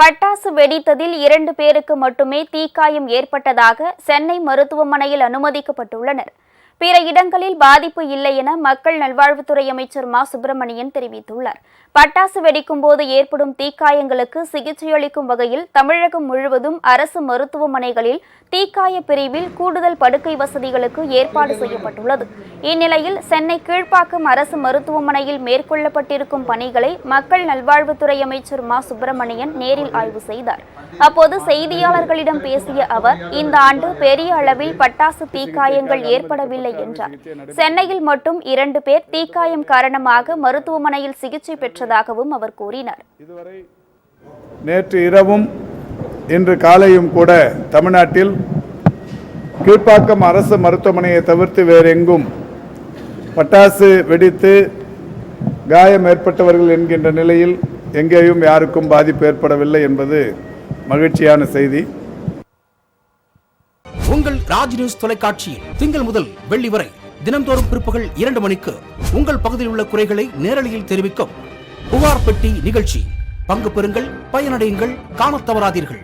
பட்டாசு வெடித்ததில் 2 பேருக்கு மட்டுமே தீக்காயம் ஏற்பட்டதாக சென்னை மருத்துவமனையில் அனுமதிக்கப்பட்டுள்ளனர். பிற இடங்களில் பாதிப்பு இல்லை என மக்கள் நல்வாழ்வுத்துறை அமைச்சர் சுப்ரமணியன் தெரிவித்துள்ளார். பட்டாசு வெடிக்கும் போது ஏற்படும் தீக்காயங்களுக்கு சிகிச்சையளிக்கும் வகையில் தமிழகம் முழுவதும் அரசு மருத்துவமனைகளில் தீக்காய பிரிவில் கூடுதல் படுக்கை வசதிகளுக்கு ஏற்பாடு செய்யப்பட்டுள்ளது. இந்நிலையில் சென்னை கீழ்ப்பாக்கம் அரசு மருத்துவமனையில் மேற்கொள்ளப்பட்டிருக்கும் பணிகளை மக்கள் நல்வாழ்வுத்துறை அமைச்சர் சுப்ரமணியன் நேரில் ஆய்வு செய்தார். அப்போது செய்தியாளர்களிடம் பேசிய அவர், இந்த ஆண்டு பெரிய அளவில் பட்டாசு தீக்காயங்கள் ஏற்படவில்லை என்றார். சென்னையில் மட்டும் 2 பேர் தீக்காயம் காரணமாக மருத்துவமனையில் சிகிச்சை பெற்றதாகவும் அவர் கூறினார். இதுவரை நேற்று இரவும் இன்று காலையும் கூட தமிழ்நாட்டில் கீழ்ப்பாக்கம் அரசு மருத்துவமனையை தவிர்த்து வேறெங்கும் பட்டாசு வெடித்து காயம் ஏற்பட்டவர்கள் என்கின்ற நிலையில் எங்கேயும் யாருக்கும் பாதிப்பு ஏற்படவில்லை என்பது மகிழ்ச்சியான செய்தி. உங்கள் ராஜ் நியூஸ் தொலைக்காட்சியில் திங்கள் முதல் வெள்ளி வரை தினந்தோறும் பிற்பகல் 2 மணிக்கு உங்கள் பகுதியில் உள்ள குறைகளை நேரலையில் தெரிவிக்கும் புகார் பெட்டி நிகழ்ச்சி. பங்கு பெறுங்கள், பயனடையுங்கள், காணத் தவறாதீர்கள்.